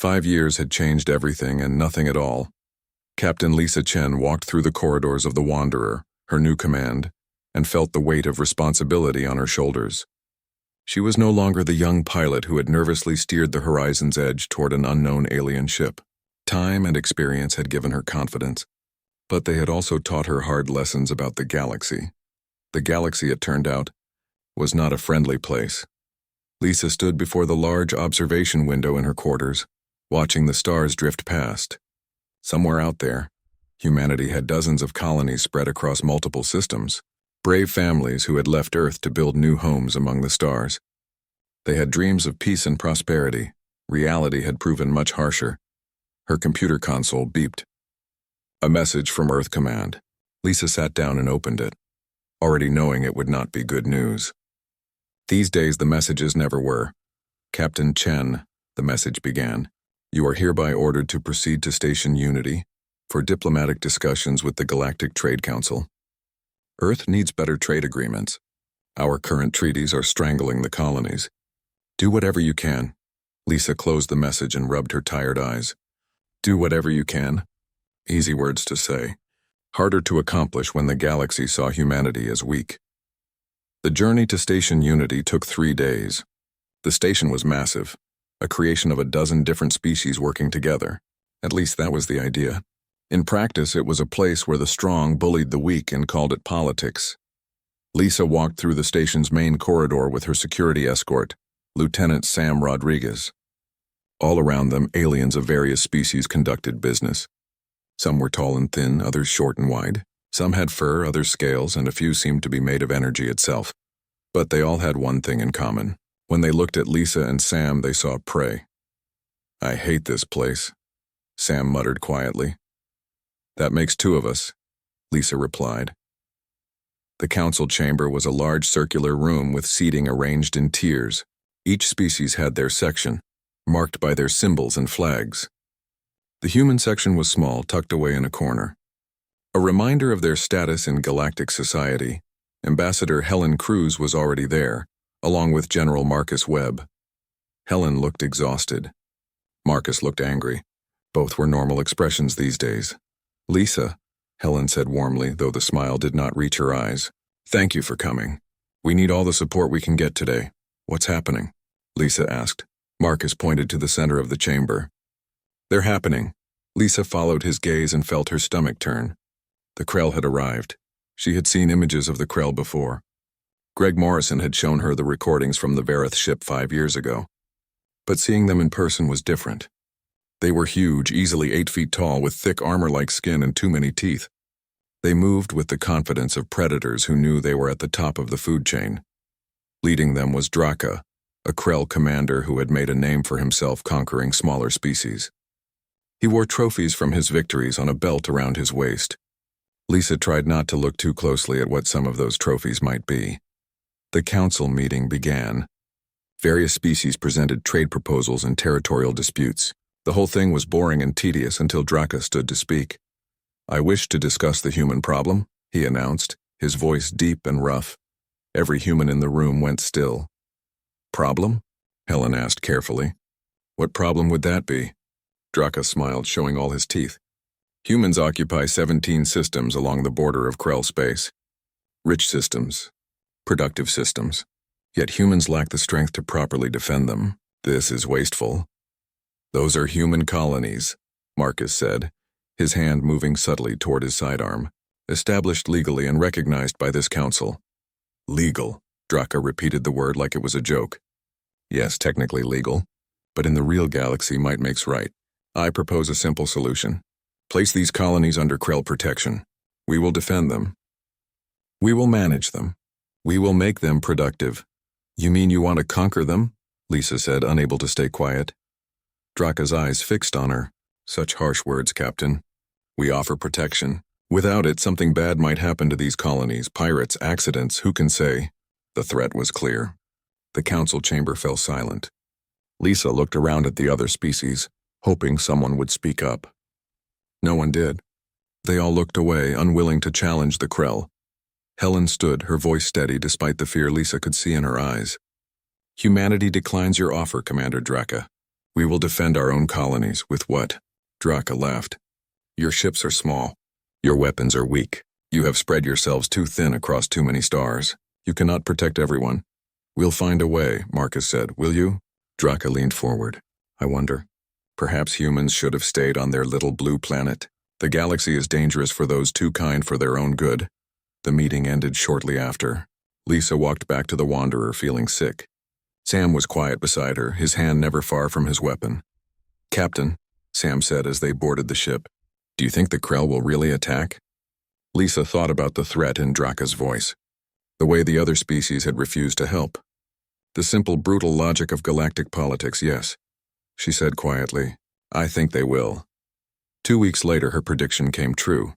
5 years had changed everything and nothing at all. Captain Lisa Chen walked through the corridors of the Wanderer, her new command, and felt the weight of responsibility on her shoulders. She was no longer the young pilot who had nervously steered the horizon's edge toward an unknown alien ship. Time and experience had given her confidence, but they had also taught her hard lessons about the galaxy. The galaxy, it turned out, was not a friendly place. Lisa stood before the large observation window in her quarters, watching the stars drift past. Somewhere out there, humanity had dozens of colonies spread across multiple systems, brave families who had left Earth to build new homes among the stars. They had dreams of peace and prosperity. Reality had proven much harsher. Her computer console beeped. A message from Earth Command. Lisa sat down and opened it, already knowing it would not be good news. These days the messages never were. Captain Chen, the message began, you are hereby ordered to proceed to Station Unity for diplomatic discussions with the Galactic Trade Council. Earth needs better trade agreements. Our current treaties are strangling the colonies. Do whatever you can. Lisa closed the message and rubbed her tired eyes. Do whatever you can. Easy words to say. Harder to accomplish when the galaxy saw humanity as weak. The journey to Station Unity took 3 days. The station was massive, a creation of a dozen different species working together. At least that was the idea. In practice, it was a place where the strong bullied the weak and called it politics. Lisa walked through the station's main corridor with her security escort, Lieutenant Sam Rodriguez. All around them, aliens of various species conducted business. Some were tall and thin, others short and wide. Some had fur, others scales, and a few seemed to be made of energy itself. But they all had one thing in common. When they looked at Lisa and Sam, they saw prey. I hate this place, Sam muttered quietly. That makes 2 of us, Lisa replied. The council chamber was a large circular room with seating arranged in tiers. Each species had their section, marked by their symbols and flags. The human section was small, tucked away in a corner. A reminder of their status in galactic society, Ambassador Helen Cruz was already there, along with General Marcus Webb. Helen looked exhausted. Marcus looked angry. Both were normal expressions these days. Lisa, Helen said warmly, though the smile did not reach her eyes. Thank you for coming. We need all the support we can get today. What's happening? Lisa asked. Marcus pointed to the center of the chamber. They're happening. Lisa followed his gaze and felt her stomach turn. The Krell had arrived. She had seen images of the Krell before. Greg Morrison had shown her the recordings from the Verith ship 5 years ago. But seeing them in person was different. They were huge, easily 8 feet tall, with thick armor-like skin and too many teeth. They moved with the confidence of predators who knew they were at the top of the food chain. Leading them was Draka, a Krell commander who had made a name for himself conquering smaller species. He wore trophies from his victories on a belt around his waist. Lisa tried not to look too closely at what some of those trophies might be. The council meeting began. Various species presented trade proposals and territorial disputes. The whole thing was boring and tedious until Draka stood to speak. I wish to discuss the human problem, he announced, his voice deep and rough. Every human in the room went still. Problem? Helen asked carefully. What problem would that be? Draka smiled, showing all his teeth. Humans occupy 17 systems along the border of Krell space. Rich systems. Productive systems. Yet humans lack the strength to properly defend them. This is wasteful. Those are human colonies, Marcus said, his hand moving subtly toward his sidearm, established legally and recognized by this council. Legal, Draka repeated the word like it was a joke. Yes, technically legal, but in the real galaxy might makes right. I propose a simple solution. Place these colonies under Krell protection. We will defend them. We will manage them. We will make them productive. You mean you want to conquer them? Lisa said, unable to stay quiet. Draka's eyes fixed on her. Such harsh words, Captain. We offer protection. Without it, something bad might happen to these colonies. Pirates, accidents, who can say? The threat was clear. The council chamber fell silent. Lisa looked around at the other species, hoping someone would speak up. No one did. They all looked away, unwilling to challenge the Krell. Helen stood, her voice steady despite the fear Lisa could see in her eyes. Humanity declines your offer, Commander Draka. We will defend our own colonies. With what? Draka laughed. Your ships are small. Your weapons are weak. You have spread yourselves too thin across too many stars. You cannot protect everyone. We'll find a way, Marcus said. Will you? Draka leaned forward. I wonder. Perhaps humans should have stayed on their little blue planet. The galaxy is dangerous for those too kind for their own good. The meeting ended shortly after. Lisa walked back to the Wanderer feeling sick. Sam was quiet beside her, his hand never far from his weapon. Captain, Sam said as they boarded the ship, do you think the Krell will really attack? Lisa thought about the threat in Draka's voice. The way the other species had refused to help. The simple, brutal logic of galactic politics, yes. She said quietly, I think they will. 2 weeks later, her prediction came true.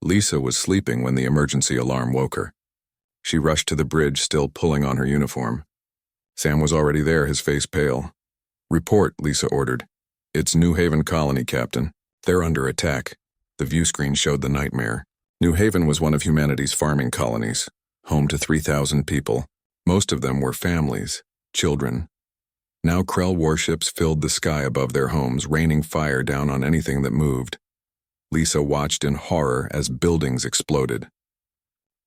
Lisa was sleeping when the emergency alarm woke her. She rushed to the bridge, still pulling on her uniform. Sam was already there, his face pale. Report, Lisa ordered. It's New Haven Colony, Captain. They're under attack. The view screen showed the nightmare. New Haven was one of humanity's farming colonies, home to 3,000 people. Most of them were families, children. Now Krell warships filled the sky above their homes, raining fire down on anything that moved. Lisa watched in horror as buildings exploded.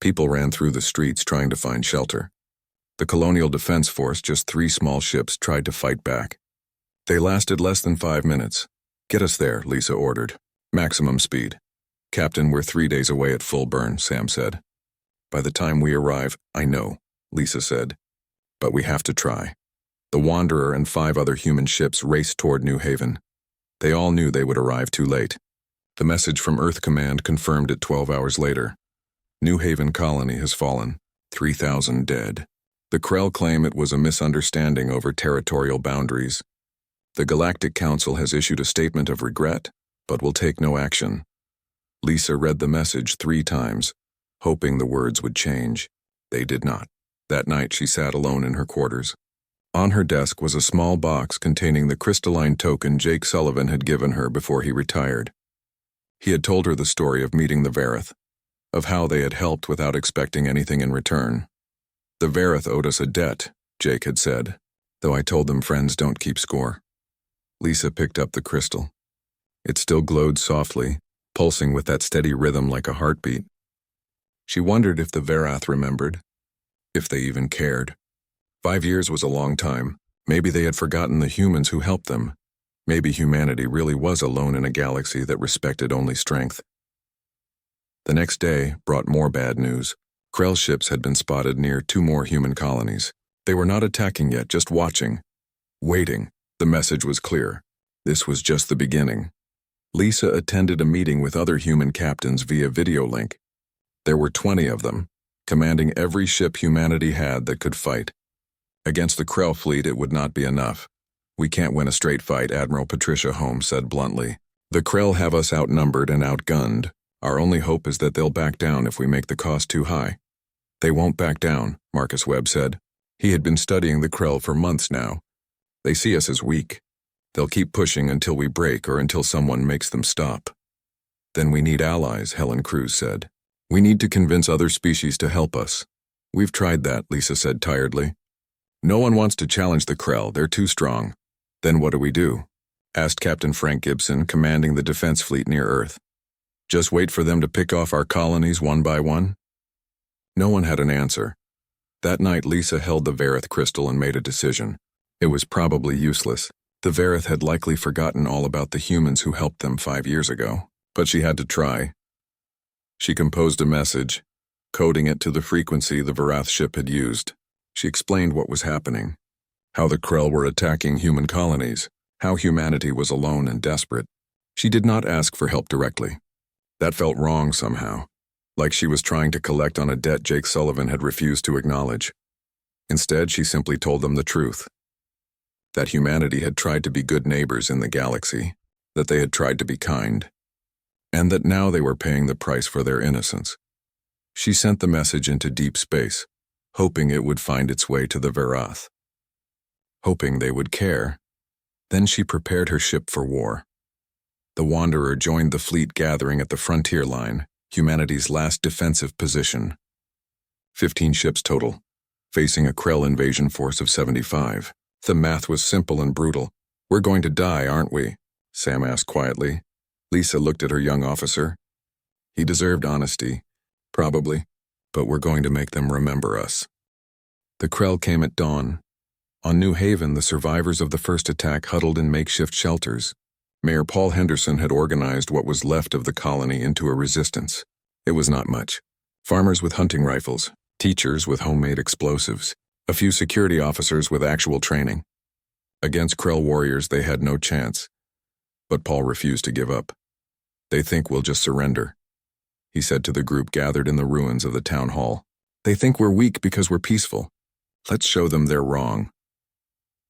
People ran through the streets trying to find shelter. The Colonial Defense Force, just 3 small ships, tried to fight back. They lasted less than 5 minutes. Get us there, Lisa ordered. Maximum speed. Captain, we're 3 days away at full burn, Sam said. By the time we arrive, I know, Lisa said. But we have to try. The Wanderer and 5 other human ships raced toward New Haven. They all knew they would arrive too late. The message from Earth Command confirmed it 12 hours later. New Haven Colony has fallen. 3,000 dead. The Krell claim it was a misunderstanding over territorial boundaries. The Galactic Council has issued a statement of regret, but will take no action. Lisa read the message 3 times, hoping the words would change. They did not. That night she sat alone in her quarters. On her desk was a small box containing the crystalline token Jake Sullivan had given her before he retired. He had told her the story of meeting the Verith, of how they had helped without expecting anything in return. The Verith owed us a debt, Jake had said, though I told them friends don't keep score. Lisa picked up the crystal. It still glowed softly, pulsing with that steady rhythm like a heartbeat. She wondered if the Verith remembered, if they even cared. 5 years was a long time. Maybe they had forgotten the humans who helped them. Maybe humanity really was alone in a galaxy that respected only strength. The next day brought more bad news. Krell ships had been spotted near 2 more human colonies. They were not attacking yet, just watching. Waiting. The message was clear. This was just the beginning. Lisa attended a meeting with other human captains via video link. There were 20 of them, commanding every ship humanity had that could fight. Against the Krell fleet, it would not be enough. We can't win a straight fight, Admiral Patricia Holmes said bluntly. The Krell have us outnumbered and outgunned. Our only hope is that they'll back down if we make the cost too high. They won't back down, Marcus Webb said. He had been studying the Krell for months now. They see us as weak. They'll keep pushing until we break or until someone makes them stop. Then we need allies, Helen Cruz said. We need to convince other species to help us. We've tried that, Lisa said tiredly. No one wants to challenge the Krell, they're too strong. Then what do we do? Asked Captain Frank Gibson, commanding the defense fleet near Earth. Just wait for them to pick off our colonies one by one? No one had an answer. That night Lisa held the Verith crystal and made a decision. It was probably useless. The Verith had likely forgotten all about the humans who helped them 5 years ago. But she had to try. She composed a message, coding it to the frequency the Verith ship had used. She explained what was happening, how the Krell were attacking human colonies, how humanity was alone and desperate. She did not ask for help directly. That felt wrong somehow, like she was trying to collect on a debt Jake Sullivan had refused to acknowledge. Instead, she simply told them the truth. That humanity had tried to be good neighbors in the galaxy, that they had tried to be kind, and that now they were paying the price for their innocence. She sent the message into deep space, hoping it would find its way to the Verith. Hoping they would care. Then she prepared her ship for war. The Wanderer joined the fleet gathering at the frontier line, humanity's last defensive position. 15 ships total, facing a Krell invasion force of 75. The math was simple and brutal. We're going to die, aren't we? Sam asked quietly. Lisa looked at her young officer. He deserved honesty, probably, but we're going to make them remember us. The Krell came at dawn. On New Haven, the survivors of the first attack huddled in makeshift shelters. Mayor Paul Henderson had organized what was left of the colony into a resistance. It was not much. Farmers with hunting rifles, teachers with homemade explosives, a few security officers with actual training. Against Krell warriors, they had no chance. But Paul refused to give up. They think we'll just surrender, he said to the group gathered in the ruins of the town hall. They think we're weak because we're peaceful. Let's show them they're wrong.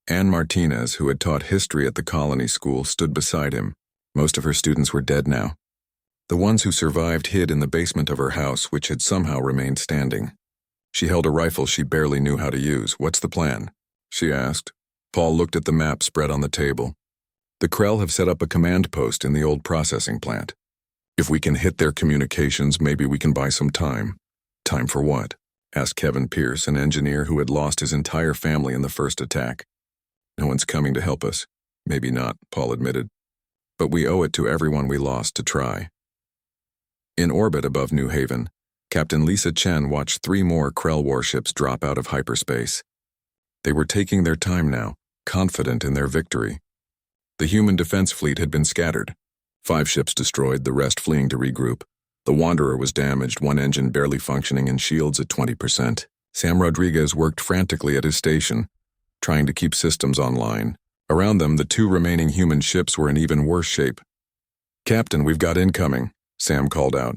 Anne Martinez, who had taught history at the colony school, stood beside him. Most of her students were dead now. The ones who survived hid in the basement of her house, which had somehow remained standing. She held a rifle she barely knew how to use. What's the plan? She asked. Paul looked at the map spread on the table. The Krell have set up a command post in the old processing plant. If we can hit their communications, maybe we can buy some time. Time for what? Asked Kevin Pierce, an engineer who had lost his entire family in the first attack. No one's coming to help us. Maybe not, Paul admitted. But we owe it to everyone we lost to try. In orbit above New Haven, Captain Lisa Chen watched 3 more Krell warships drop out of hyperspace. They were taking their time now, confident in their victory. The human defense fleet had been scattered. 5 ships destroyed, the rest fleeing to regroup. The Wanderer was damaged, 1 engine barely functioning and shields at 20%. Sam Rodriguez worked frantically at his station, trying to keep systems online. Around them, the 2 remaining human ships were in even worse shape. Captain, we've got incoming, Sam called out.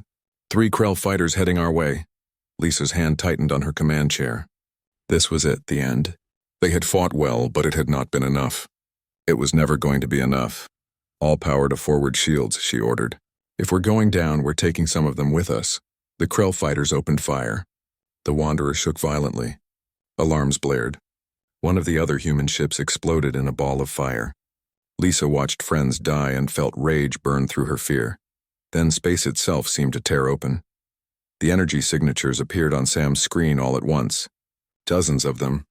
3 Krell fighters heading our way. Lisa's hand tightened on her command chair. This was it, the end. They had fought well, but it had not been enough. It was never going to be enough. All power to forward shields, she ordered. If we're going down, we're taking some of them with us. The Krell fighters opened fire. The Wanderer shook violently. Alarms blared. One of the other human ships exploded in a ball of fire. Lisa watched friends die and felt rage burn through her fear. Then space itself seemed to tear open. The energy signatures appeared on Sam's screen all at once. Dozens of them.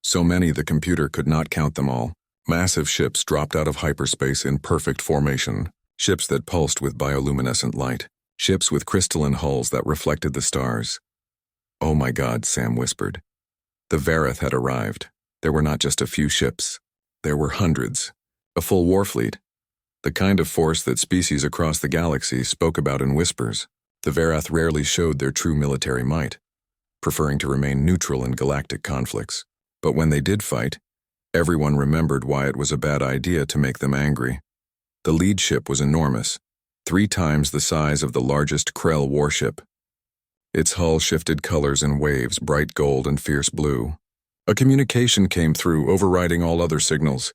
So many the computer could not count them all. Massive ships dropped out of hyperspace in perfect formation. Ships that pulsed with bioluminescent light. Ships with crystalline hulls that reflected the stars. Oh my God, Sam whispered. The Verith had arrived. There were not just a few ships. There were hundreds. A full war fleet. The kind of force that species across the galaxy spoke about in whispers. The Verith rarely showed their true military might, preferring to remain neutral in galactic conflicts. But when they did fight, everyone remembered why it was a bad idea to make them angry. The lead ship was enormous, 3 times the size of the largest Krell warship. Its hull shifted colors in waves, bright gold and fierce blue. A communication came through, overriding all other signals.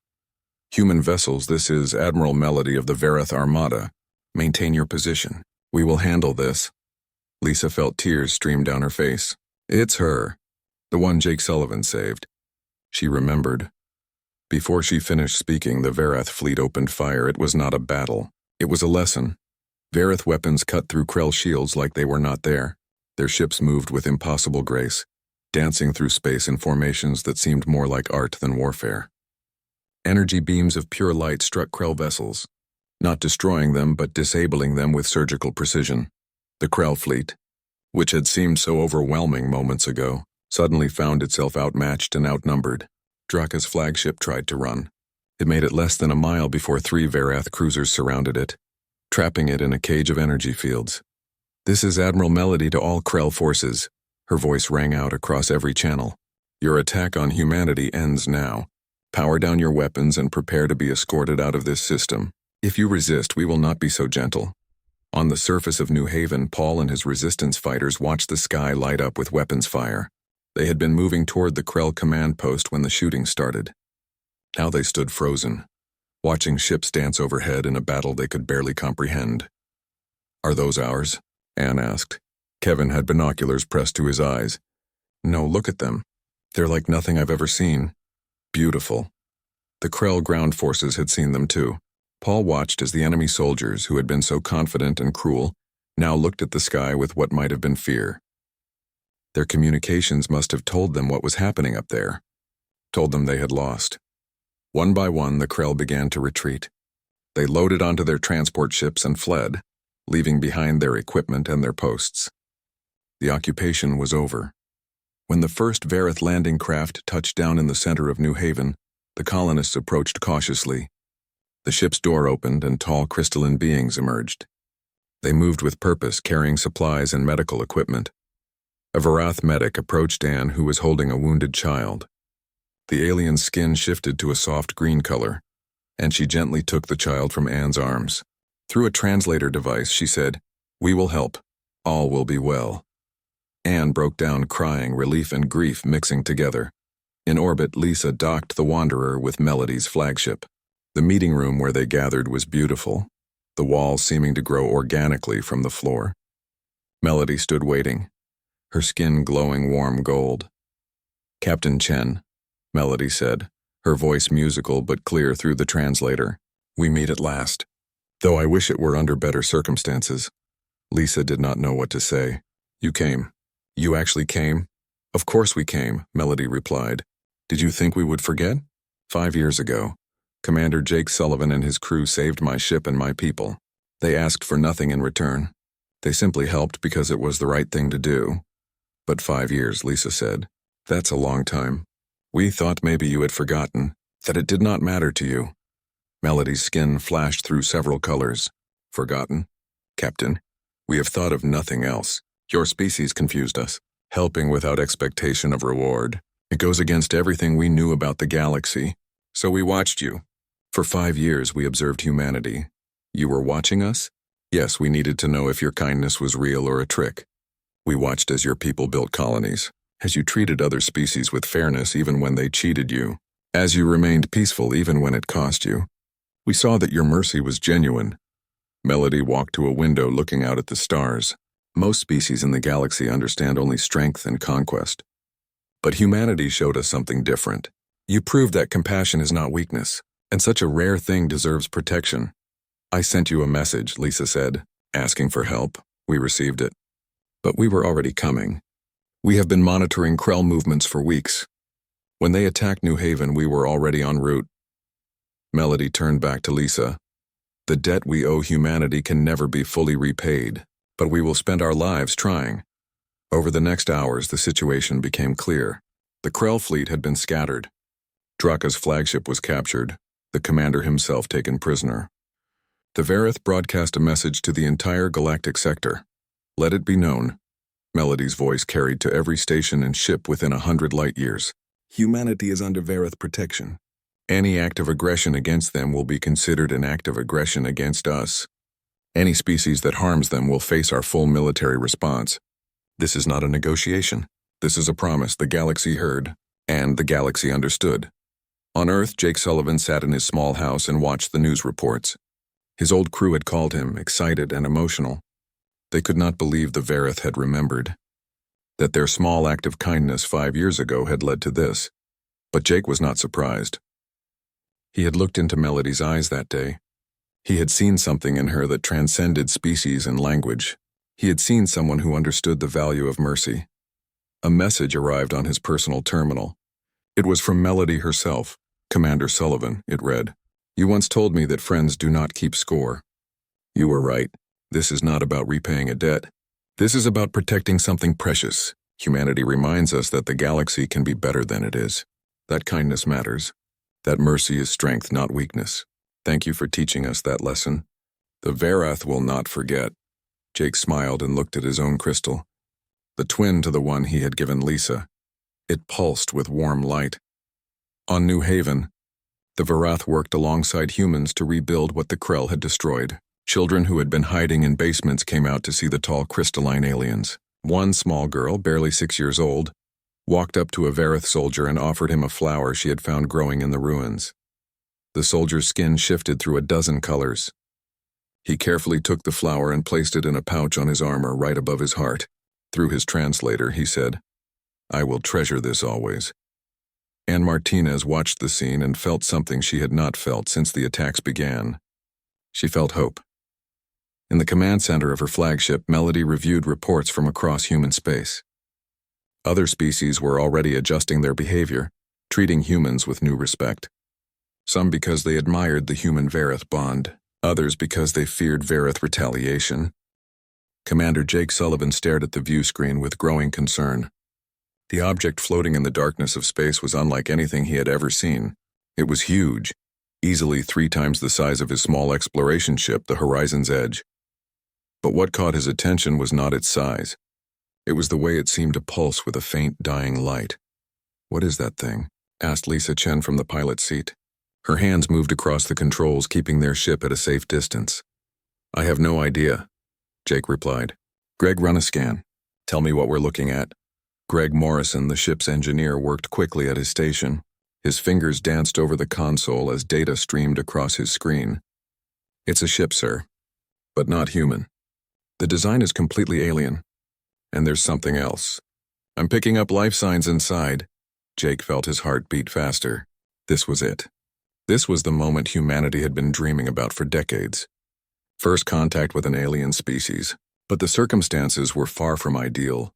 Human vessels, this is Admiral Melody of the Verith Armada. Maintain your position. We will handle this. Lisa felt tears stream down her face. It's her. The one Jake Sullivan saved. She remembered. Before she finished speaking, the Verith fleet opened fire. It was not a battle. It was a lesson. Verith weapons cut through Krell shields like they were not there. Their ships moved with impossible grace, dancing through space in formations that seemed more like art than warfare. Energy beams of pure light struck Krell vessels, not destroying them but disabling them with surgical precision. The Krell fleet, which had seemed so overwhelming moments ago, suddenly found itself outmatched and outnumbered. Draka's flagship tried to run. It made it less than a mile before 3 Verith cruisers surrounded it, trapping it in a cage of energy fields. This is Admiral Melody to all Krell forces. Her voice rang out across every channel. Your attack on humanity ends now. Power down your weapons and prepare to be escorted out of this system. If you resist, we will not be so gentle. On the surface of New Haven, Paul and his resistance fighters watched the sky light up with weapons fire. They had been moving toward the Krell command post when the shooting started. Now they stood frozen, watching ships dance overhead in a battle they could barely comprehend. Are those ours? Anne asked. Kevin had binoculars pressed to his eyes. No, look at them. They're like nothing I've ever seen. Beautiful. The Krell ground forces had seen them too. Paul watched as the enemy soldiers, who had been so confident and cruel, now looked at the sky with what might have been fear. Their communications must have told them what was happening up there, told them they had lost. One by one, the Krell began to retreat. They loaded onto their transport ships and fled, leaving behind their equipment and their posts. The occupation was over. When the first Verith landing craft touched down in the center of New Haven, the colonists approached cautiously. The ship's door opened and tall crystalline beings emerged. They moved with purpose, carrying supplies and medical equipment. A Verith medic approached Anne, who was holding a wounded child. The alien's skin shifted to a soft green color, and she gently took the child from Anne's arms. Through a translator device, she said, "We will help. All will be well." Anne broke down crying, relief and grief mixing together. In orbit, Lisa docked the Wanderer with Melody's flagship. The meeting room where they gathered was beautiful, the walls seeming to grow organically from the floor. Melody stood waiting, her skin glowing warm gold. "Captain Chen," Melody said, her voice musical but clear through the translator. "We meet at last. Though I wish it were under better circumstances." Lisa did not know what to say. "You came. You actually came?" "Of course we came," Melody replied. "Did you think we would forget? 5 years ago, Commander Jake Sullivan and his crew saved my ship and my people. They asked for nothing in return. They simply helped because it was the right thing to do." "But 5 years," Lisa said. "That's a long time. We thought maybe you had forgotten, that it did not matter to you." Melody's skin flashed through several colors. "Forgotten? Captain, we have thought of nothing else. Your species confused us, helping without expectation of reward. It goes against everything we knew about the galaxy. So we watched you. For 5 years we observed humanity. You were watching us? Yes, we needed to know if your kindness was real or a trick. We watched as your people built colonies, as you treated other species with fairness even when they cheated you, as you remained peaceful even when it cost you. We saw that your mercy was genuine." Melody walked to a window looking out at the stars. Most species in the galaxy understand only strength and conquest. But humanity showed us something different. You proved that compassion is not weakness, and such a rare thing deserves protection. "I sent you a message," Lisa said, "asking for help. We received it. But we were already coming. We have been monitoring Krell movements for weeks. When they attacked New Haven, we were already en route." Melody turned back to Lisa. "The debt we owe humanity can never be fully repaid, but we will spend our lives trying." Over the next hours, the situation became clear. The Krell fleet had been scattered. Draka's flagship was captured, the commander himself taken prisoner. The Verith broadcast a message to the entire galactic sector. "Let it be known," Melody's voice carried to every station and ship within 100 light-years. "Humanity is under Verith protection. Any act of aggression against them will be considered an act of aggression against us. Any species that harms them will face our full military response. This is not a negotiation. This is a promise the galaxy heard, and the galaxy understood." On Earth, Jake Sullivan sat in his small house and watched the news reports. His old crew had called him, excited and emotional. They could not believe the Verith had remembered, that their small act of kindness 5 years ago had led to this. But Jake was not surprised. He had looked into Melody's eyes that day. He had seen something in her that transcended species and language. He had seen someone who understood the value of mercy. A message arrived on his personal terminal. It was from Melody herself. "Commander Sullivan," it read. "You once told me that friends do not keep score. You were right. This is not about repaying a debt. This is about protecting something precious. Humanity reminds us that the galaxy can be better than it is. That kindness matters. That mercy is strength, not weakness. Thank you for teaching us that lesson. The Verith will not forget." Jake smiled and looked at his own crystal, the twin to the one he had given Lisa. It pulsed with warm light. On New Haven, the Verith worked alongside humans to rebuild what the Krell had destroyed. Children who had been hiding in basements came out to see the tall crystalline aliens. One small girl, barely 6 years old, walked up to a Verith soldier and offered him a flower she had found growing in the ruins. The soldier's skin shifted through a dozen colors. He carefully took the flower and placed it in a pouch on his armor right above his heart. Through his translator, he said, "I will treasure this always." Anne Martinez watched the scene and felt something she had not felt since the attacks began. She felt hope. In the command center of her flagship, Melody reviewed reports from across human space. Other species were already adjusting their behavior, treating humans with new respect. Some because they admired the human-Verith bond, others because they feared Verith retaliation. Commander Jake Sullivan stared at the view screen with growing concern. The object floating in the darkness of space was unlike anything he had ever seen. It was huge, easily 3 times the size of his small exploration ship, the Horizon's Edge. But what caught his attention was not its size. It was the way it seemed to pulse with a faint, dying light. "What is that thing?" asked Lisa Chen from the pilot's seat. Her hands moved across the controls, keeping their ship at a safe distance. "I have no idea," Jake replied. "Greg, run a scan. Tell me what we're looking at." Greg Morrison, the ship's engineer, worked quickly at his station. His fingers danced over the console as data streamed across his screen. "It's a ship, sir, but not human. The design is completely alien. And there's something else. I'm picking up life signs inside." Jake felt his heart beat faster. This was it. This was the moment humanity had been dreaming about for decades. First contact with an alien species. But the circumstances were far from ideal.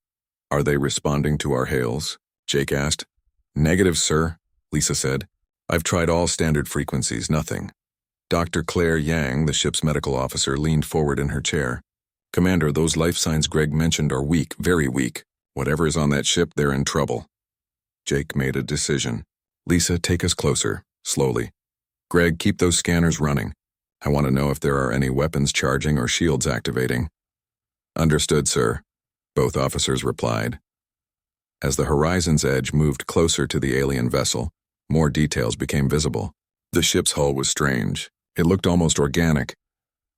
"Are they responding to our hails?" Jake asked. "Negative, sir," Lisa said. "I've tried all standard frequencies, nothing." Dr. Claire Yang, the ship's medical officer, leaned forward in her chair. "Commander, those life signs Greg mentioned are weak, very weak. Whatever is on that ship, they're in trouble." Jake made a decision. "Lisa, take us closer, slowly. Greg, keep those scanners running. I want to know if there are any weapons charging or shields activating." "Understood, sir," both officers replied. As the Horizon's Edge moved closer to the alien vessel, more details became visible. The ship's hull was strange. It looked almost organic,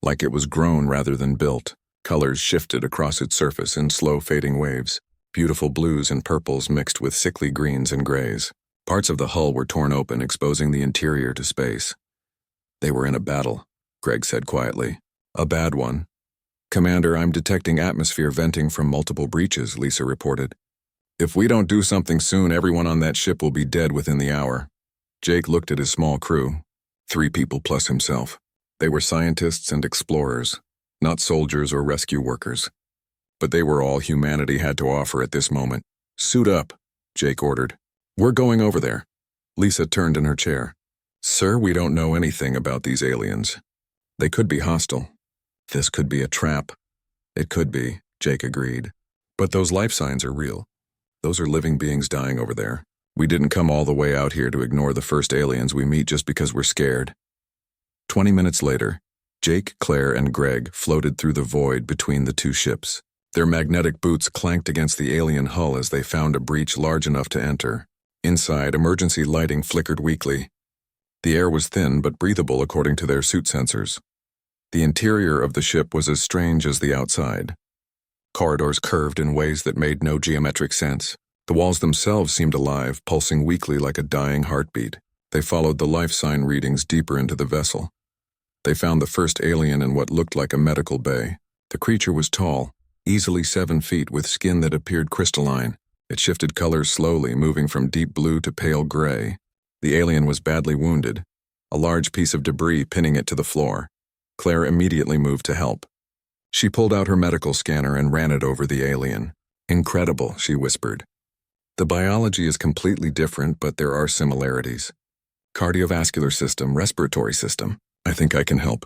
like it was grown rather than built. Colors shifted across its surface in slow fading waves. Beautiful blues and purples mixed with sickly greens and grays. Parts of the hull were torn open, exposing the interior to space. "They were in a battle," Greg said quietly. "A bad one." "Commander, I'm detecting atmosphere venting from multiple breaches," Lisa reported. "If we don't do something soon, everyone on that ship will be dead within the hour." Jake looked at his small crew. 3 people plus himself. They were scientists and explorers, not soldiers or rescue workers. But they were all humanity had to offer at this moment. "Suit up," Jake ordered. "We're going over there." Lisa turned in her chair. "Sir, we don't know anything about these aliens. They could be hostile. This could be a trap." "It could be," Jake agreed. "But those life signs are real. Those are living beings dying over there. We didn't come all the way out here to ignore the first aliens we meet just because we're scared." 20 minutes later, Jake, Claire, and Greg floated through the void between the 2 ships. Their magnetic boots clanked against the alien hull as they found a breach large enough to enter. Inside, emergency lighting flickered weakly. The air was thin but breathable according to their suit sensors. The interior of the ship was as strange as the outside. Corridors curved in ways that made no geometric sense. The walls themselves seemed alive, pulsing weakly like a dying heartbeat. They followed the life sign readings deeper into the vessel. They found the first alien in what looked like a medical bay. The creature was tall, easily 7 feet, with skin that appeared crystalline. It shifted colors slowly, moving from deep blue to pale gray. The alien was badly wounded, a large piece of debris pinning it to the floor. Claire immediately moved to help. She pulled out her medical scanner and ran it over the alien. "Incredible," she whispered. "The biology is completely different, but there are similarities. Cardiovascular system, respiratory system. I think I can help."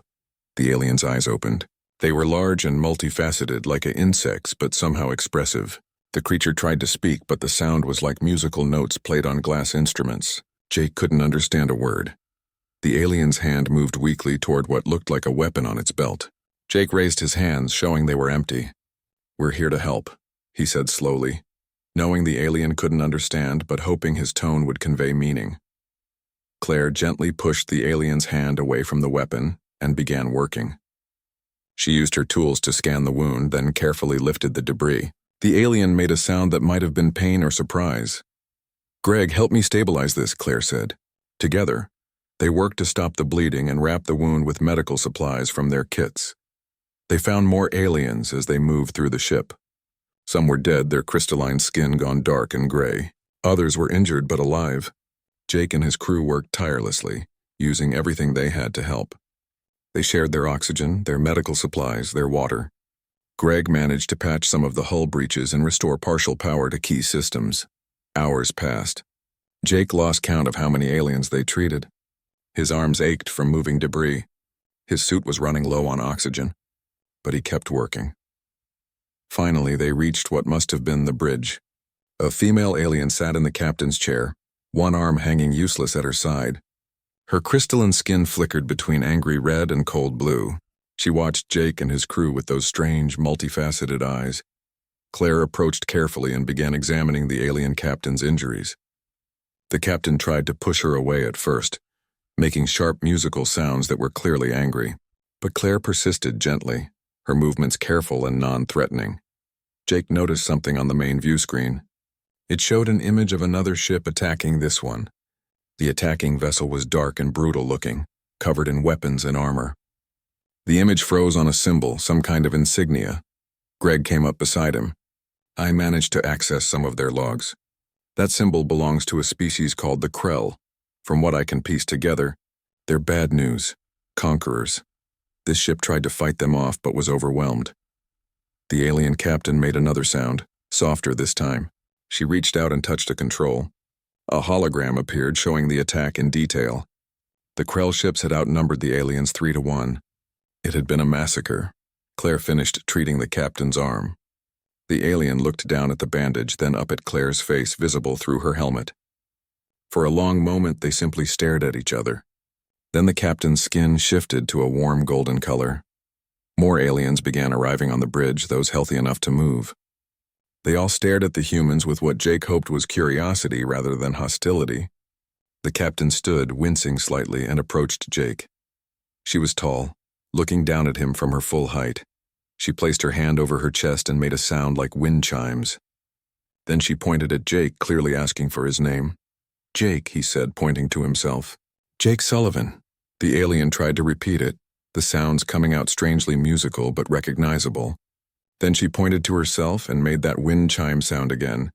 The alien's eyes opened. They were large and multifaceted, like insects, but somehow expressive. The creature tried to speak, but the sound was like musical notes played on glass instruments. Jake couldn't understand a word. The alien's hand moved weakly toward what looked like a weapon on its belt. Jake raised his hands, showing they were empty. "We're here to help," he said slowly, knowing the alien couldn't understand, but hoping his tone would convey meaning. Claire gently pushed the alien's hand away from the weapon and began working. She used her tools to scan the wound, then carefully lifted the debris. The alien made a sound that might have been pain or surprise. "Greg, help me stabilize this," Claire said. Together, they worked to stop the bleeding and wrap the wound with medical supplies from their kits. They found more aliens as they moved through the ship. Some were dead, their crystalline skin gone dark and gray. Others were injured but alive. Jake and his crew worked tirelessly, using everything they had to help. They shared their oxygen, their medical supplies, their water. Greg managed to patch some of the hull breaches and restore partial power to key systems. Hours passed. Jake lost count of how many aliens they treated. His arms ached from moving debris. His suit was running low on oxygen, but he kept working. Finally, they reached what must have been the bridge. A female alien sat in the captain's chair, one arm hanging useless at her side. Her crystalline skin flickered between angry red and cold blue. She watched Jake and his crew with those strange, multifaceted eyes. Claire approached carefully and began examining the alien captain's injuries. The captain tried to push her away at first, making sharp musical sounds that were clearly angry. But Claire persisted gently, her movements careful and non-threatening. Jake noticed something on the main view screen. It showed an image of another ship attacking this one. The attacking vessel was dark and brutal-looking, covered in weapons and armor. The image froze on a symbol, some kind of insignia. Greg came up beside him. I managed to access some of their logs. That symbol belongs to a species called the Krell. From what I can piece together, they're bad news, conquerors. This ship tried to fight them off but was overwhelmed. The alien captain made another sound, softer this time. She reached out and touched a control. A hologram appeared showing the attack in detail. The Krell ships had outnumbered the aliens 3-1. It had been a massacre. Claire finished treating the captain's arm. The alien looked down at the bandage, then up at Claire's face visible through her helmet. For a long moment they simply stared at each other. Then the captain's skin shifted to a warm golden color. More aliens began arriving on the bridge, those healthy enough to move. They all stared at the humans with what Jake hoped was curiosity rather than hostility. The captain stood, wincing slightly, and approached Jake. She was tall, looking down at him from her full height. She placed her hand over her chest and made a sound like wind chimes. Then she pointed at Jake, clearly asking for his name. Jake, he said, pointing to himself. Jake Sullivan. The alien tried to repeat it, the sounds coming out strangely musical but recognizable. Then she pointed to herself and made that wind chime sound again.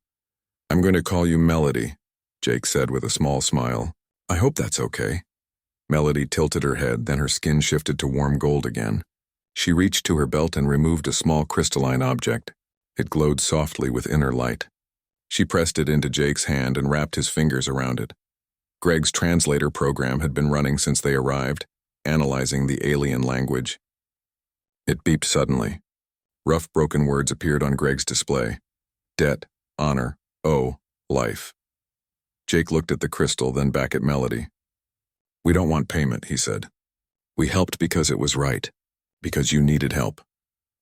I'm going to call you Melody, Jake said with a small smile. I hope that's okay. Melody tilted her head, then her skin shifted to warm gold again. She reached to her belt and removed a small crystalline object. It glowed softly with inner light. She pressed it into Jake's hand and wrapped his fingers around it. Greg's translator program had been running since they arrived, analyzing the alien language. It beeped suddenly. Rough broken words appeared on Greg's display. Debt, honor, owe, life. Jake looked at the crystal, then back at Melody. We don't want payment, he said. We helped because it was right, because you needed help.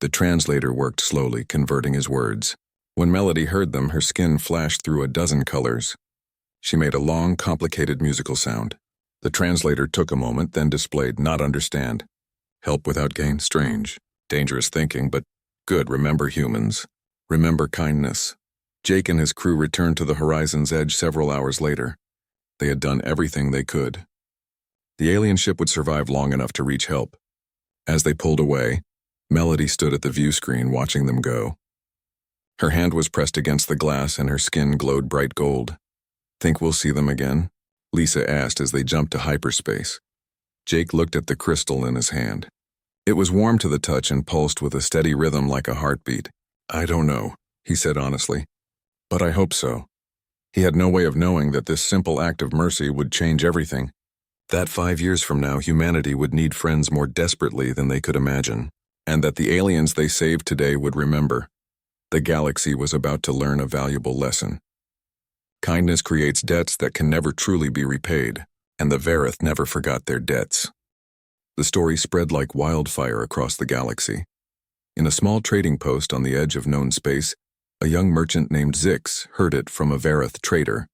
The translator worked slowly, converting his words. When Melody heard them, her skin flashed through a dozen colors. She made a long, complicated musical sound. The translator took a moment, then displayed not understand. Help without gain, strange. Dangerous thinking, but good. Remember humans. Remember kindness. Jake and his crew returned to the horizon's edge several hours later. They had done everything they could. The alien ship would survive long enough to reach help. As they pulled away, Melody stood at the view screen watching them go. Her hand was pressed against the glass and her skin glowed bright gold. Think we'll see them again? Lisa asked as they jumped to hyperspace. Jake looked at the crystal in his hand. It was warm to the touch and pulsed with a steady rhythm like a heartbeat. I don't know, he said honestly, but I hope so. He had no way of knowing that this simple act of mercy would change everything. That 5 years from now, humanity would need friends more desperately than they could imagine, and that the aliens they saved today would remember. The galaxy was about to learn a valuable lesson. Kindness creates debts that can never truly be repaid, and the Verith never forgot their debts. The story spread like wildfire across the galaxy. In a small trading post on the edge of known space, a young merchant named Zix heard it from a Verith trader.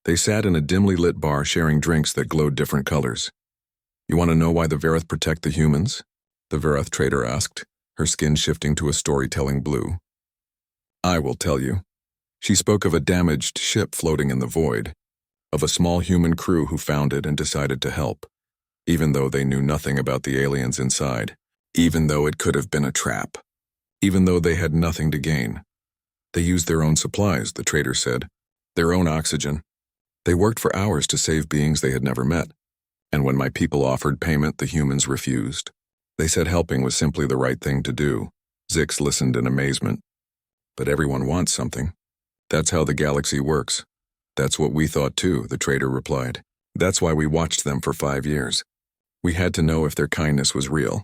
They sat in a dimly lit bar sharing drinks that glowed different colors. You want to know why the Verith protect the humans? The Verith trader asked, her skin shifting to a storytelling blue. I will tell you. She spoke of a damaged ship floating in the void, of a small human crew who found it and decided to help, even though they knew nothing about the aliens inside, even though it could have been a trap, even though they had nothing to gain. They used their own supplies, the trader said, their own oxygen. They worked for hours to save beings they had never met, and when my people offered payment, the humans refused. They said helping was simply the right thing to do. Zix listened in amazement. But everyone wants something. That's how the galaxy works. That's what we thought too, the trader replied. That's why we watched them for 5 years. We had to know if their kindness was real.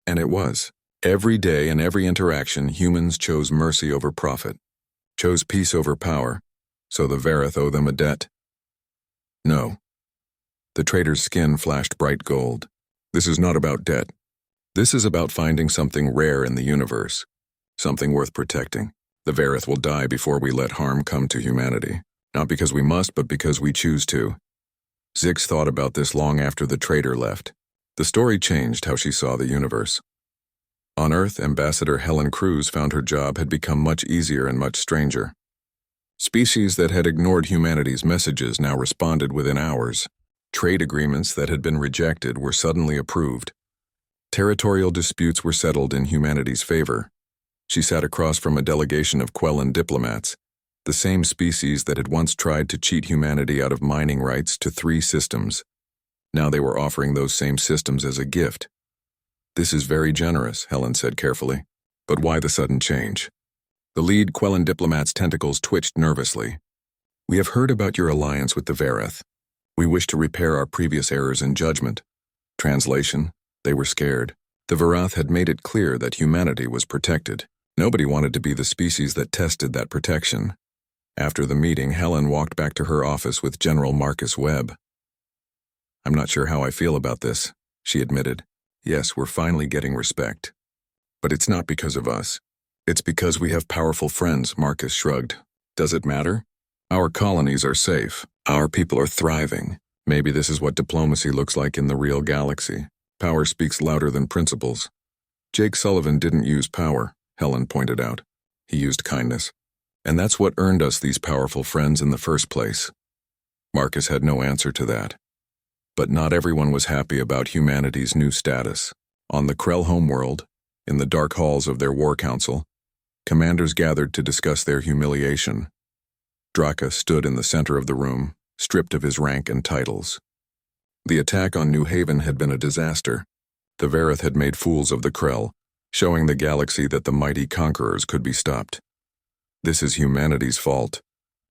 And it was. Every day and every interaction, humans chose mercy over profit, chose peace over power, so the Verith owe them a debt. No. The trader's skin flashed bright gold. This is not about debt. This is about finding something rare in the universe, something worth protecting. The Verith will die before we let harm come to humanity, not because we must, but because we choose to. Zix thought about this long after the trader left. The story changed how she saw the universe. On Earth, Ambassador Helen Cruz found her job had become much easier and much stranger. Species that had ignored humanity's messages now responded within hours. Trade agreements that had been rejected were suddenly approved. Territorial disputes were settled in humanity's favor. She sat across from a delegation of Quellan diplomats, the same species that had once tried to cheat humanity out of mining rights to 3 systems. Now they were offering those same systems as a gift. This is very generous, Helen said carefully. But why the sudden change? The lead Quellan diplomat's tentacles twitched nervously. We have heard about your alliance with the Verith. We wish to repair our previous errors in judgment. Translation: they were scared. The Verith had made it clear that humanity was protected. Nobody wanted to be the species that tested that protection. After the meeting, Helen walked back to her office with General Marcus Webb. I'm not sure how I feel about this, she admitted. Yes, we're finally getting respect. But it's not because of us. It's because we have powerful friends, Marcus shrugged. Does it matter? Our colonies are safe. Our people are thriving. Maybe this is what diplomacy looks like in the real galaxy. Power speaks louder than principles. Jake Sullivan didn't use power, Helen pointed out. He used kindness. And that's what earned us these powerful friends in the first place. Marcus had no answer to that. But not everyone was happy about humanity's new status. On the Krell homeworld, in the dark halls of their war council, commanders gathered to discuss their humiliation. Draka stood in the center of the room, stripped of his rank and titles. The attack on New Haven had been a disaster. The Verith had made fools of the Krell, showing the galaxy that the mighty conquerors could be stopped. This is humanity's fault,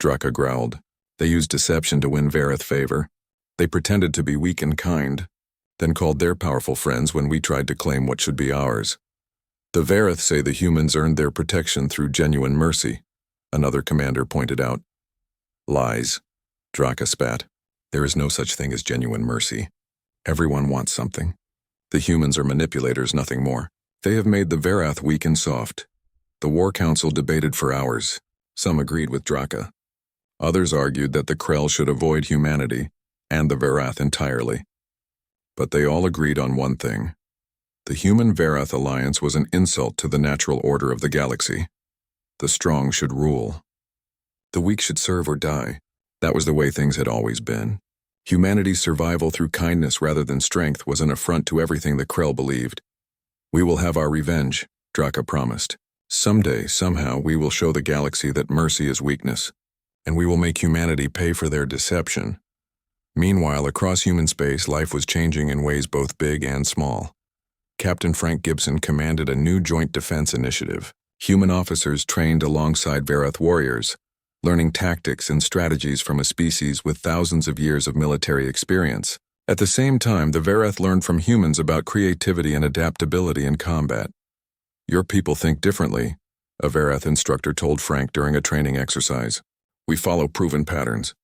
Draka growled. They used deception to win Verith favor. They pretended to be weak and kind, then called their powerful friends when we tried to claim what should be ours. The Verith say the humans earned their protection through genuine mercy, another commander pointed out. Lies, Draka spat. There is no such thing as genuine mercy. Everyone wants something. The humans are manipulators, nothing more. They have made the Verith weak and soft. The War Council debated for hours. Some agreed with Draka. Others argued that the Krell should avoid humanity and the Verith entirely. But they all agreed on one thing. The human-Verith alliance was an insult to the natural order of the galaxy. The strong should rule. The weak should serve or die. That was the way things had always been. Humanity's survival through kindness rather than strength was an affront to everything the Krell believed. We will have our revenge, Draka promised. Someday, somehow, we will show the galaxy that mercy is weakness, and we will make humanity pay for their deception. Meanwhile, across human space, life was changing in ways both big and small. Captain Frank Gibson commanded a new joint defense initiative. Human officers trained alongside Verith warriors, learning tactics and strategies from a species with thousands of years of military experience. At the same time, the Verith learned from humans about creativity and adaptability in combat. Your people think differently, a Verith instructor told Frank during a training exercise. We follow proven patterns.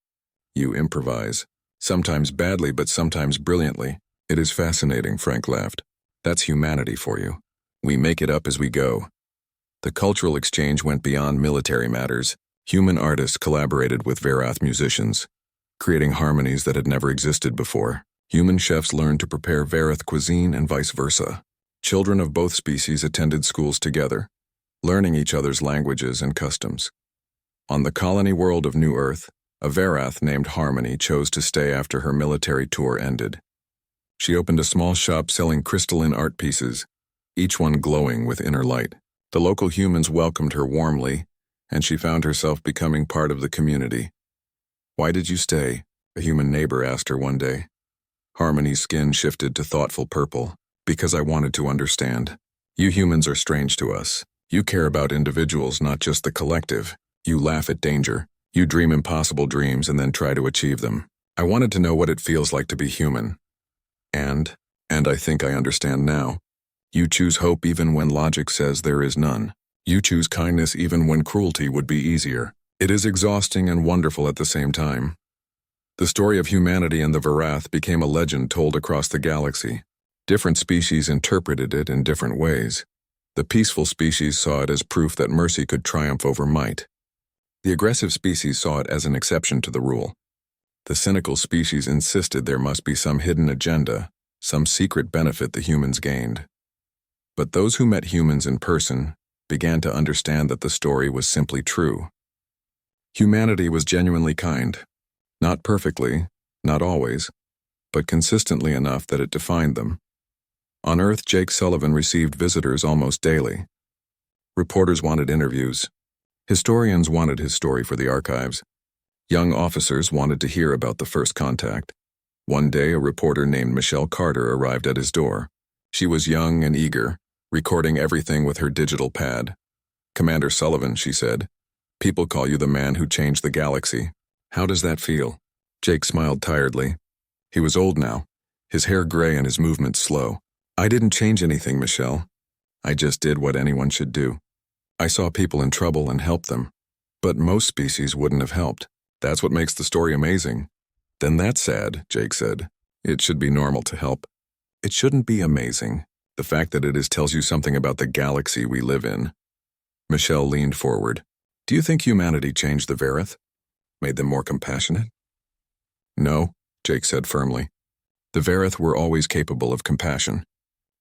You improvise, sometimes badly but sometimes brilliantly. It is fascinating, Frank laughed. That's humanity for you. We make it up as we go. The cultural exchange went beyond military matters. Human artists collaborated with Verith musicians, creating harmonies that had never existed before. Human chefs learned to prepare Verith cuisine and vice versa. Children of both species attended schools together, learning each other's languages and customs. On the colony world of New Earth, a Verith named Harmony chose to stay after her military tour ended. She opened a small shop selling crystalline art pieces, each one glowing with inner light. The local humans welcomed her warmly, and she found herself becoming part of the community. Why did you stay? A human neighbor asked her one day. Harmony's skin shifted to thoughtful purple. Because I wanted to understand. You humans are strange to us. You care about individuals, not just the collective. You laugh at danger. You dream impossible dreams and then try to achieve them. I wanted to know what it feels like to be human. And, and I think I understand now. You choose hope even when logic says there is none. You choose kindness even when cruelty would be easier. It is exhausting and wonderful at the same time. The story of humanity and the Verith became a legend told across the galaxy. Different species interpreted it in different ways. The peaceful species saw it as proof that mercy could triumph over might. The aggressive species saw it as an exception to the rule. The cynical species insisted there must be some hidden agenda, some secret benefit the humans gained. But those who met humans in person began to understand that the story was simply true. Humanity was genuinely kind. Not perfectly, not always, but consistently enough that it defined them. On Earth, Jake Sullivan received visitors almost daily. Reporters wanted interviews. Historians wanted his story for the archives. Young officers wanted to hear about the first contact. One day, a reporter named Michelle Carter arrived at his door. She was young and eager, recording everything with her digital pad. "Commander Sullivan," she said, "people call you the man who changed the galaxy. How does that feel?" Jake smiled tiredly. He was old now, his hair gray and his movements slow. "I didn't change anything, Michelle. I just did what anyone should do. I saw people in trouble and helped them. But most species wouldn't have helped. That's what makes the story amazing." "Then that's sad," Jake said. "It should be normal to help." "It shouldn't be amazing. The fact that it is tells you something about the galaxy we live in." Michelle leaned forward. "Do you think humanity changed the Verith? Made them more compassionate?" "No," Jake said firmly. "The Verith were always capable of compassion.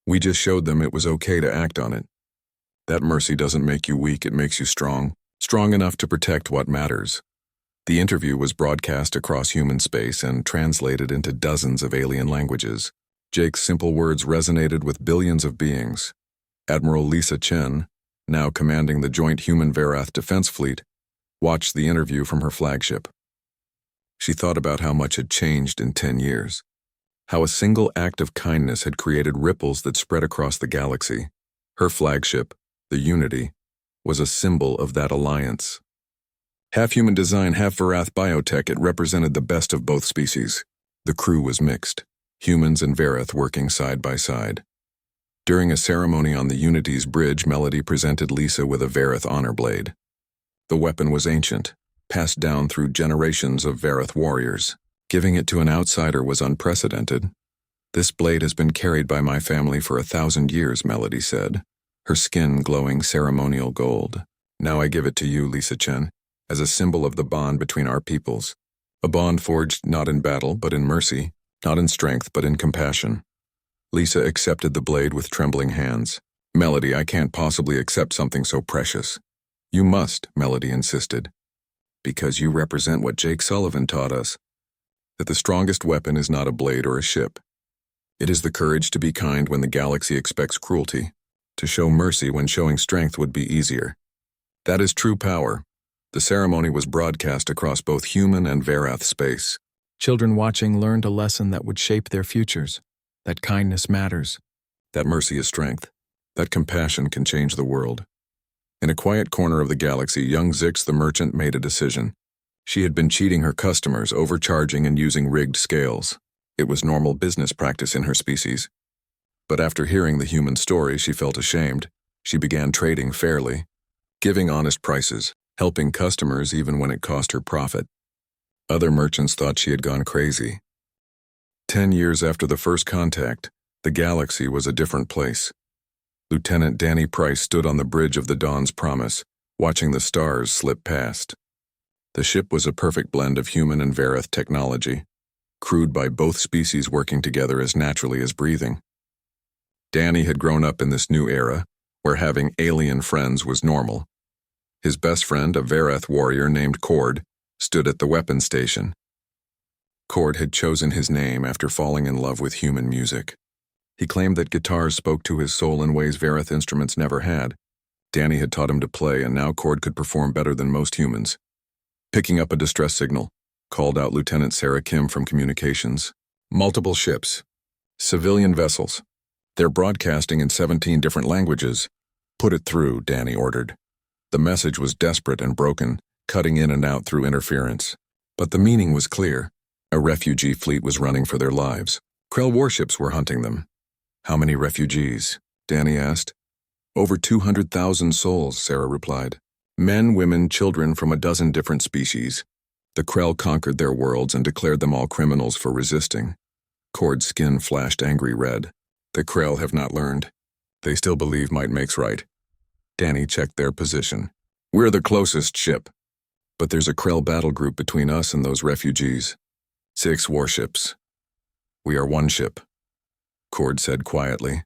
We just showed them it was okay to act on it. That mercy doesn't make you weak, it makes you strong. Strong enough to protect what matters." The interview was broadcast across human space and translated into dozens of alien languages. Jake's simple words resonated with billions of beings. Admiral Lisa Chen, now commanding the joint Human-Verith Defense Fleet, watched the interview from her flagship. She thought about how much had changed in 10 years. How a single act of kindness had created ripples that spread across the galaxy. Her flagship, the Unity, was a symbol of that alliance. Half human design, half Verith biotech, it represented the best of both species. The crew was mixed, humans and Verith working side by side. During a ceremony on the Unity's bridge, Melody presented Lisa with a Verith honor blade. The weapon was ancient, passed down through generations of Verith warriors. Giving it to an outsider was unprecedented. "This blade has been carried by my family for 1,000 years, Melody said, her skin glowing ceremonial gold. "Now I give it to you, Lisa Chen, as a symbol of the bond between our peoples. A bond forged not in battle, but in mercy, not in strength, but in compassion." Lisa accepted the blade with trembling hands. "Melody, I can't possibly accept something so precious." "You must," Melody insisted. "Because you represent what Jake Sullivan taught us, that the strongest weapon is not a blade or a ship. It is the courage to be kind when the galaxy expects cruelty, to show mercy when showing strength would be easier. That is true power." The ceremony was broadcast across both human and Verith space. Children watching learned a lesson that would shape their futures, that kindness matters, that mercy is strength, that compassion can change the world. In a quiet corner of the galaxy, young Zix the merchant made a decision. She had been cheating her customers, overcharging and using rigged scales. It was normal business practice in her species. But after hearing the human story, she felt ashamed. She began trading fairly, giving honest prices, helping customers even when it cost her profit. Other merchants thought she had gone crazy. 10 years after the first contact, the galaxy was a different place. Lieutenant Danny Price stood on the bridge of the Dawn's Promise, watching the stars slip past. The ship was a perfect blend of human and Verith technology, crewed by both species working together as naturally as breathing. Danny had grown up in this new era, where having alien friends was normal. His best friend, a Verith warrior named Cord, stood at the weapons station. Cord had chosen his name after falling in love with human music. He claimed that guitars spoke to his soul in ways Verith instruments never had. Danny had taught him to play, and now Cord could perform better than most humans. Picking up a distress signal, called out Lieutenant Sarah Kim from communications. "Multiple ships. Civilian vessels. They're broadcasting in 17 different languages." "Put it through," Danny ordered. The message was desperate and broken, cutting in and out through interference. But the meaning was clear. A refugee fleet was running for their lives. Krell warships were hunting them. How many refugees? Danny asked. Over 200,000 souls, Sarah replied. Men, women, children from a dozen different species. The Krell conquered their worlds and declared them all criminals for resisting. Cord's skin flashed angry red. The Krell have not learned. They still believe might makes right. Danny checked their position. We're the closest ship. But there's a Krell battle group between us and those refugees. 6 warships. We are one ship, Cord said quietly.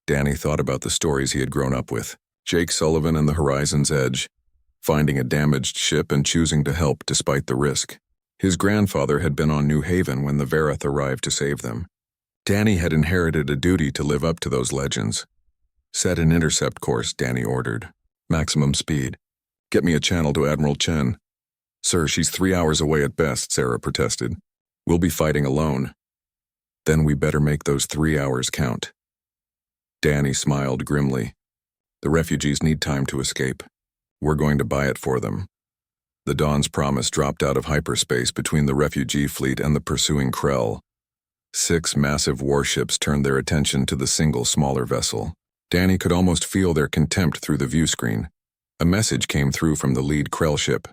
Danny thought about the stories he had grown up with. Jake Sullivan and the Horizon's Edge, finding a damaged ship and choosing to help despite the risk. His grandfather had been on New Haven when the Verith arrived to save them. Danny had inherited a duty to live up to those legends. Set an intercept course, Danny ordered. Maximum speed. Get me a channel to Admiral Chen. Sir, she's 3 hours away at best, Sarah protested. We'll be fighting alone. Then we better make those 3 hours count. Danny smiled grimly. The refugees need time to escape. We're going to buy it for them. The Dawn's Promise dropped out of hyperspace between the refugee fleet and the pursuing Krell. 6 massive warships turned their attention to the single smaller vessel. Danny could almost feel their contempt through the view screen. A message came through from the lead Krell ship.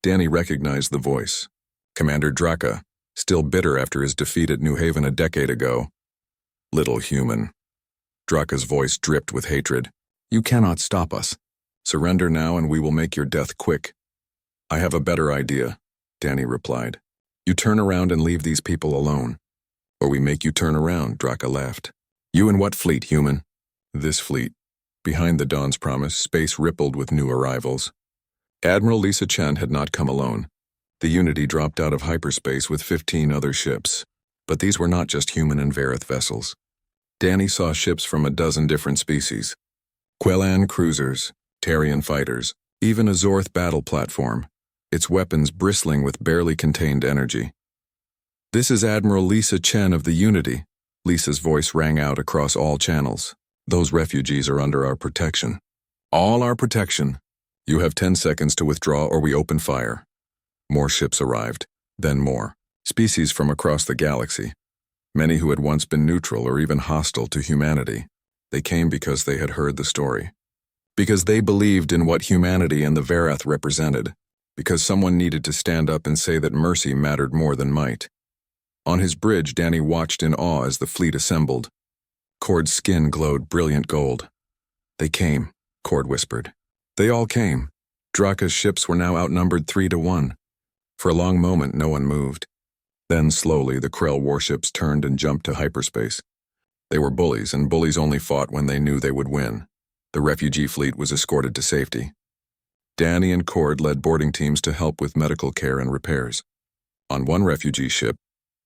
Danny recognized the voice. Commander Draka, still bitter after his defeat at New Haven a decade ago. Little human. Draka's voice dripped with hatred. You cannot stop us. Surrender now and we will make your death quick. I have a better idea, Danny replied. You turn around and leave these people alone. Or we make you turn around, Draka laughed. You in what fleet, human? This fleet. Behind the Dawn's Promise, space rippled with new arrivals. Admiral Lisa Chen had not come alone. The Unity dropped out of hyperspace with 15 other ships. But these were not just human and Verith vessels. Danny saw ships from a dozen different species. Quellan cruisers, Tarian fighters, even a Zorth battle platform, its weapons bristling with barely contained energy. This is Admiral Lisa Chen of the Unity. Lisa's voice rang out across all channels. Those refugees are under our protection. All our protection. You have 10 seconds to withdraw or we open fire. More ships arrived, then more. Species from across the galaxy. Many who had once been neutral or even hostile to humanity. They came because they had heard the story. Because they believed in what humanity and the Verith represented. Because someone needed to stand up and say that mercy mattered more than might. On his bridge, Danny watched in awe as the fleet assembled. Cord's skin glowed brilliant gold. They came, Cord whispered. They all came. Draka's ships were now outnumbered 3-1. For a long moment, no one moved. Then, slowly, the Krell warships turned and jumped to hyperspace. They were bullies, and bullies only fought when they knew they would win. The refugee fleet was escorted to safety. Danny and Cord led boarding teams to help with medical care and repairs. On one refugee ship,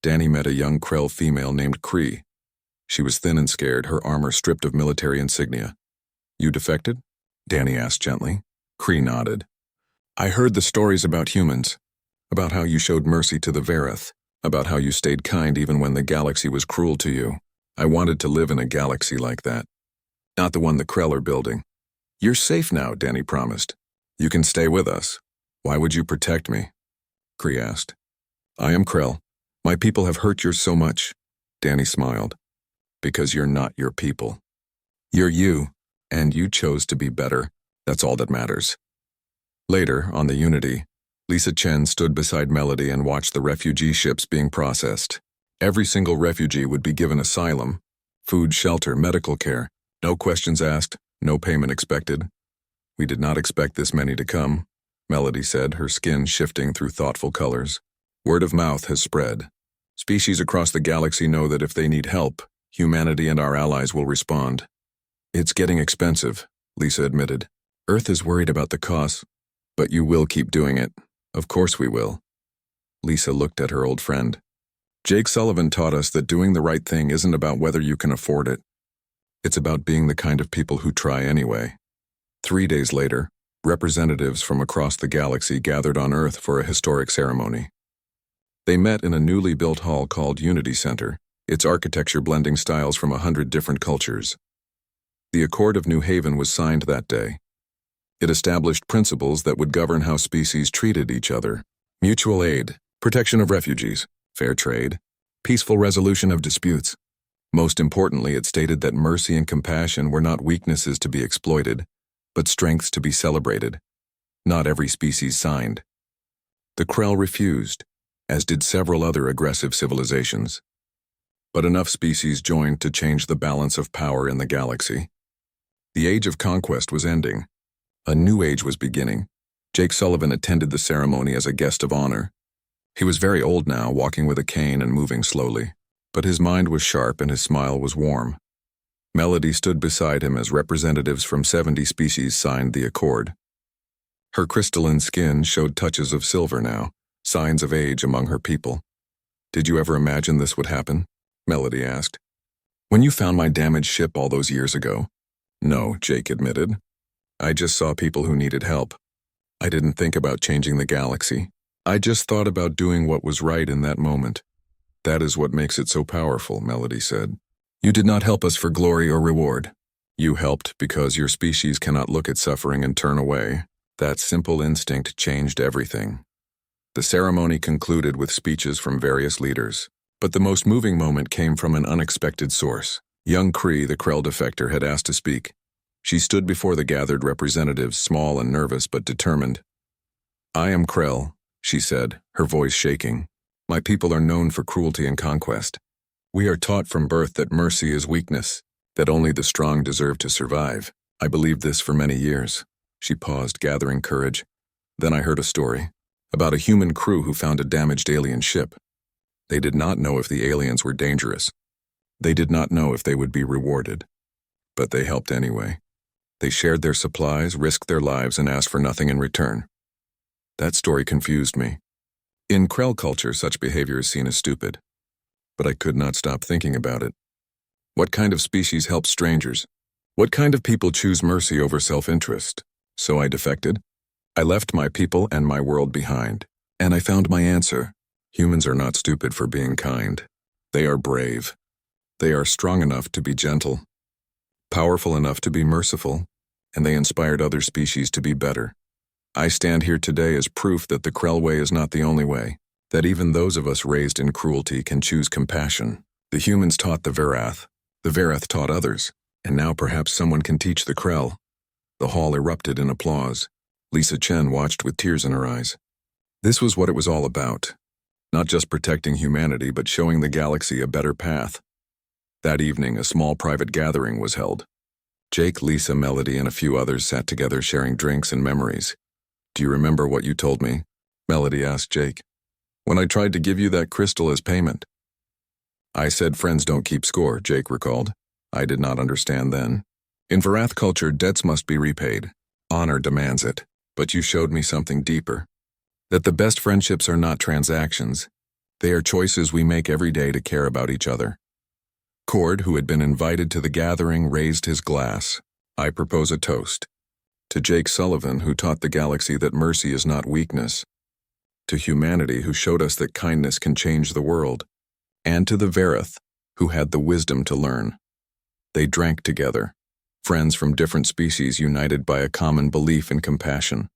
Danny met a young Krell female named Kree. She was thin and scared, her armor stripped of military insignia. You defected? Danny asked gently. Kree nodded. I heard the stories about humans, about how you showed mercy to the Verith, about how you stayed kind even when the galaxy was cruel to you. I wanted to live in a galaxy like that. Not the one the Krell are building. You're safe now, Danny promised. You can stay with us. Why would you protect me? Kree asked. I am Krell. My people have hurt yours so much. Danny smiled. Because you're not your people. You're you, and you chose to be better. That's all that matters. Later, on the Unity, Lisa Chen stood beside Melody and watched the refugee ships being processed. Every single refugee would be given asylum, food, shelter, medical care, no questions asked, no payment expected. We did not expect this many to come, Melody said, her skin shifting through thoughtful colors. Word of mouth has spread. Species across the galaxy know that if they need help, humanity and our allies will respond. It's getting expensive, Lisa admitted. Earth is worried about the costs, but you will keep doing it. Of course we will. Lisa looked at her old friend. Jake Sullivan taught us that doing the right thing isn't about whether you can afford it. It's about being the kind of people who try anyway. 3 days later, representatives from across the galaxy gathered on Earth for a historic ceremony. They met in a newly built hall called Unity Center, its architecture blending styles from 100 different cultures. The Accord of New Haven was signed that day. It established principles that would govern how species treated each other: mutual aid, protection of refugees, fair trade, peaceful resolution of disputes. Most importantly, it stated that mercy and compassion were not weaknesses to be exploited, but strengths to be celebrated. Not every species signed. The Krell refused, as did several other aggressive civilizations. But enough species joined to change the balance of power in the galaxy. The age of conquest was ending. A new age was beginning. Jake Sullivan attended the ceremony as a guest of honor. He was very old now, walking with a cane and moving slowly, but his mind was sharp and his smile was warm. Melody stood beside him as representatives from 70 species signed the accord. Her crystalline skin showed touches of silver now, signs of age among her people. "Did you ever imagine this would happen?" Melody asked. "When you found my damaged ship all those years ago?" "No," Jake admitted. "I just saw people who needed help. I didn't think about changing the galaxy. I just thought about doing what was right in that moment." "That is what makes it so powerful," Melody said. "You did not help us for glory or reward. You helped because your species cannot look at suffering and turn away. That simple instinct changed everything." The ceremony concluded with speeches from various leaders, but the most moving moment came from an unexpected source. Young Cree, the Krell defector, had asked to speak. She stood before the gathered representatives, small and nervous but determined. "I am Krell," she said, her voice shaking. "My people are known for cruelty and conquest. We are taught from birth that mercy is weakness, that only the strong deserve to survive. I believed this for many years." She paused, gathering courage. "Then I heard a story about a human crew who found a damaged alien ship. They did not know if the aliens were dangerous. They did not know if they would be rewarded. But they helped anyway. They shared their supplies, risked their lives, and asked for nothing in return. That story confused me. In Krell culture, such behavior is seen as stupid. But I could not stop thinking about it. What kind of species helps strangers? What kind of people choose mercy over self-interest? So I defected. I left my people and my world behind. And I found my answer. Humans are not stupid for being kind. They are brave. They are strong enough to be gentle, powerful enough to be merciful, and they inspired other species to be better. I stand here today as proof that the Krell way is not the only way, that even those of us raised in cruelty can choose compassion. The humans taught the Verith taught others, and now perhaps someone can teach the Krell." The hall erupted in applause. Lisa Chen watched with tears in her eyes. This was what it was all about. Not just protecting humanity, but showing the galaxy a better path. That evening, a small private gathering was held. Jake, Lisa, Melody, and a few others sat together sharing drinks and memories. "Do you remember what you told me?" Melody asked Jake. "When I tried to give you that crystal as payment." "I said friends don't keep score," Jake recalled. "I did not understand then. In Verith culture, debts must be repaid. Honor demands it. But you showed me something deeper. That the best friendships are not transactions. They are choices we make every day to care about each other." Cord, who had been invited to the gathering, raised his glass. "I propose a toast. To Jake Sullivan, who taught the galaxy that mercy is not weakness. To humanity, who showed us that kindness can change the world. And to the Verith, who had the wisdom to learn." They drank together. Friends from different species united by a common belief in compassion.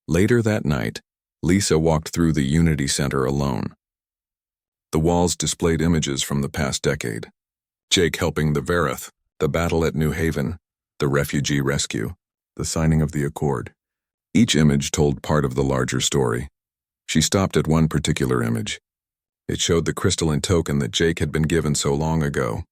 Later that night, Lisa walked through the Unity Center alone. The walls displayed images from the past decade. Jake helping the Verith, the battle at New Haven, the refugee rescue, the signing of the Accord. Each image told part of the larger story. She stopped at one particular image. It showed the crystalline token that Jake had been given so long ago.